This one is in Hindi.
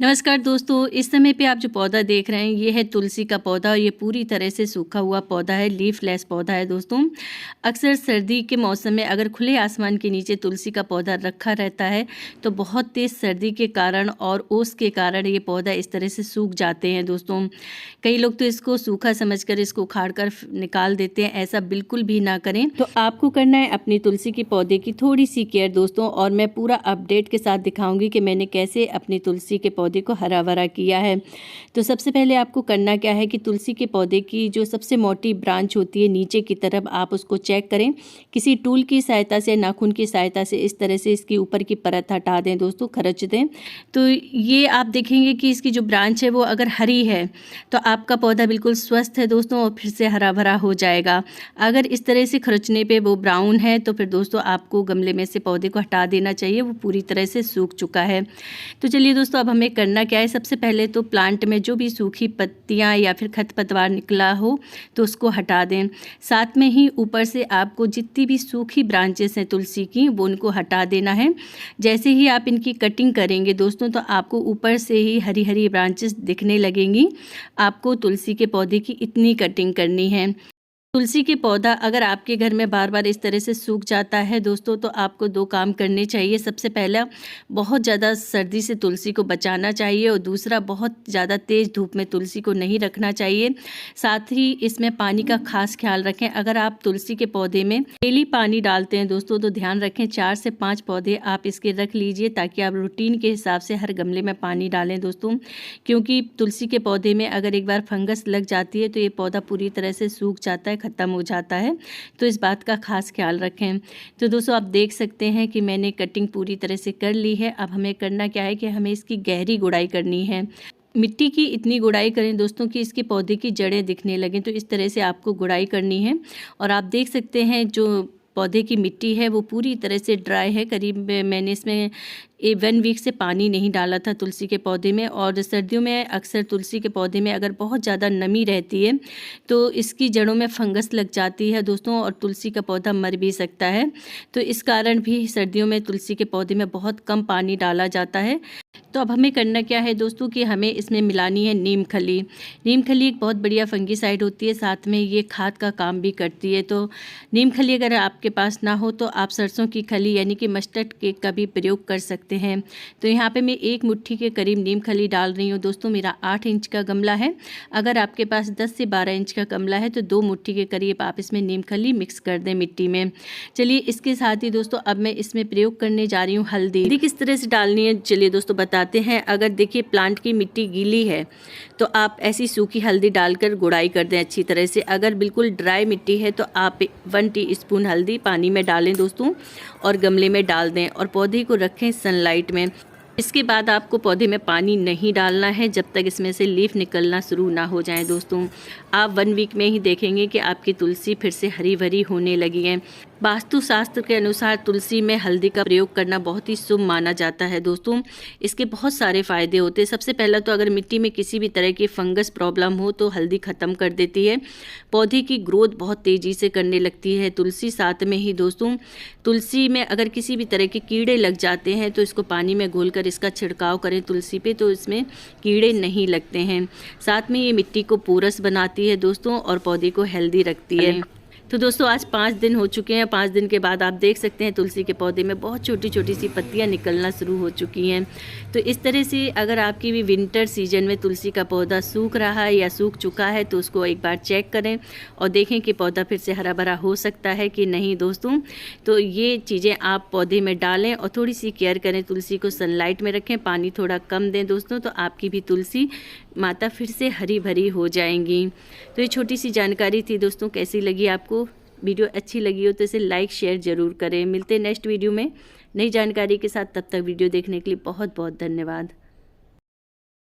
नमस्कार दोस्तों, इस समय पे आप जो पौधा देख रहे हैं ये है तुलसी का पौधा और ये पूरी तरह से सूखा हुआ पौधा है, लीफलेस पौधा है दोस्तों। अक्सर सर्दी के मौसम में अगर खुले आसमान के नीचे तुलसी का पौधा रखा रहता है तो बहुत तेज़ सर्दी के कारण और ओस के कारण ये पौधा इस तरह से सूख जाते हैं दोस्तों। कई लोग तो इसको सूखा समझकर इसको उखाड़ कर निकाल देते हैं, ऐसा बिल्कुल भी ना करें। तो आपको करना है अपनी तुलसी के पौधे की थोड़ी सी केयर दोस्तों, और मैं पूरा अपडेट के साथ दिखाऊंगी कि मैंने कैसे अपनी तुलसी के पौधे को हरा भरा किया है। तो सबसे पहले आपको करना क्या है कि तुलसी के पौधे की जो सबसे मोटी ब्रांच होती है नीचे की तरफ, आप उसको चेक करें। किसी टूल की सहायता से, नाखून की सहायता से इस तरह से इसकी ऊपर की परत हटा दें दोस्तों, खरच दें। तो ये आप देखेंगे कि इसकी जो ब्रांच है वो अगर हरी है तो आपका पौधा बिल्कुल स्वस्थ है दोस्तों और फिर से हरा भरा हो जाएगा। अगर इस तरह से खरचने पे वो ब्राउन है तो फिर दोस्तों आपको गमले में से पौधे को हटा देना चाहिए, वो पूरी तरह से सूख चुका है। तो चलिए दोस्तों, अब हमें करना क्या है, सबसे पहले तो प्लांट में जो भी सूखी पत्तियां या फिर खरपतवार निकला हो तो उसको हटा दें। साथ में ही ऊपर से आपको जितनी भी सूखी ब्रांचेस हैं तुलसी की वो उनको हटा देना है। जैसे ही आप इनकी कटिंग करेंगे दोस्तों तो आपको ऊपर से ही हरी हरी ब्रांचेस दिखने लगेंगी। आपको तुलसी के पौधे की इतनी कटिंग करनी है। तुलसी के पौधा अगर आपके घर में बार बार इस तरह से सूख जाता है दोस्तों तो आपको दो काम करने चाहिए। सबसे पहला, बहुत ज़्यादा सर्दी से तुलसी को बचाना चाहिए और दूसरा, बहुत ज़्यादा तेज़ धूप में तुलसी को नहीं रखना चाहिए। साथ ही इसमें पानी का खास ख्याल रखें। अगर आप तुलसी के पौधे में डेली पानी डालते हैं दोस्तों तो ध्यान रखें 4 से 5 पौधे आप इसके रख लीजिए ताकि आप रूटीन के हिसाब से हर गमले में पानी डालें दोस्तों, क्योंकि तुलसी के पौधे में अगर एक बार फंगस लग जाती है तो ये पौधा पूरी तरह से सूख जाता है, ख़त्म हो जाता है। तो इस बात का खास ख्याल रखें। तो दोस्तों आप देख सकते हैं कि मैंने कटिंग पूरी तरह से कर ली है। अब हमें करना क्या है कि हमें इसकी गहरी गुड़ाई करनी है। मिट्टी की इतनी गुड़ाई करें दोस्तों कि इसके पौधे की जड़ें दिखने लगें। तो इस तरह से आपको गुड़ाई करनी है। और आप देख सकते हैं जो पौधे की मिट्टी है वो पूरी तरह से ड्राई है। करीब मैंने इसमें 1 वीक से पानी नहीं डाला था तुलसी के पौधे में। और सर्दियों में अक्सर तुलसी के पौधे में अगर बहुत ज़्यादा नमी रहती है तो इसकी जड़ों में फंगस लग जाती है दोस्तों और तुलसी का पौधा मर भी सकता है। तो इस कारण भी सर्दियों में तुलसी के पौधे में बहुत कम पानी डाला जाता है। तो अब हमें करना क्या है दोस्तों कि हमें इसमें मिलानी है नीम खली। नीम खली एक बहुत बढ़िया फंगीसाइड होती है, साथ में ये खाद का काम भी करती है। तो नीम खली अगर आपके पास ना हो तो आप सरसों की खली यानी कि मस्टर्ड केक का भी प्रयोग कर सकते हैं। तो यहाँ पे मैं 1 मुट्ठी के करीब नीम खली डाल रही हूँ दोस्तों। मेरा 8 इंच का गमला है। अगर आपके पास 10 से 12 इंच का गमला है तो 2 मुट्ठी के करीब आप इसमें नीम खली मिक्स कर दें मिट्टी में। चलिए, इसके साथ ही दोस्तों अब मैं इसमें प्रयोग करने जा रही हूँ हल्दी। किस तरह से डालनी है चलिए दोस्तों बताते हैं। अगर देखिए प्लांट की मिट्टी गीली है तो आप ऐसी सूखी हल्दी डालकर गुड़ाई कर दें अच्छी तरह से। अगर बिल्कुल ड्राई मिट्टी है तो आप 1 टीस्पून हल्दी पानी में डालें दोस्तों और गमले में डाल दें और पौधे को रखें सनलाइट में। इसके बाद आपको पौधे में पानी नहीं डालना है जब तक इसमें से लीफ निकलना शुरू ना हो जाए दोस्तों। आप 1 वीक में ही देखेंगे कि आपकी तुलसी फिर से हरी भरी होने लगी है। वास्तुशास्त्र के अनुसार तुलसी में हल्दी का प्रयोग करना बहुत ही शुभ माना जाता है दोस्तों। इसके बहुत सारे फ़ायदे होते हैं। सबसे पहला तो अगर मिट्टी में किसी भी तरह की फंगस प्रॉब्लम हो तो हल्दी ख़त्म कर देती है। पौधे की ग्रोथ बहुत तेज़ी से करने लगती है तुलसी। साथ में ही दोस्तों तुलसी में अगर किसी भी तरह के कीड़े लग जाते हैं तो इसको पानी में घोलकर इसका छिड़काव करें तुलसी पे तो इसमें कीड़े नहीं लगते हैं। साथ में ये मिट्टी को पोरस बनाती है दोस्तों और पौधे को हेल्दी रखती है। तो दोस्तों आज 5 दिन हो चुके हैं। 5 दिन के बाद आप देख सकते हैं तुलसी के पौधे में बहुत छोटी छोटी सी पत्तियां निकलना शुरू हो चुकी हैं। तो इस तरह से अगर आपकी भी विंटर सीजन में तुलसी का पौधा सूख रहा है या सूख चुका है तो उसको एक बार चेक करें और देखें कि पौधा फिर से हरा भरा हो सकता है कि नहीं दोस्तों। तो ये चीज़ें आप पौधे में डालें और थोड़ी सी केयर करें। तुलसी को सनलाइट में रखें, पानी थोड़ा कम दें दोस्तों, तो आपकी भी तुलसी माता फिर से हरी भरी हो जाएंगी। तो ये छोटी सी जानकारी थी दोस्तों। कैसी लगी आपको? वीडियो अच्छी लगी हो तो इसे लाइक शेयर ज़रूर करें। मिलते हैं नेक्स्ट वीडियो में नई जानकारी के साथ। तब तक वीडियो देखने के लिए बहुत बहुत धन्यवाद।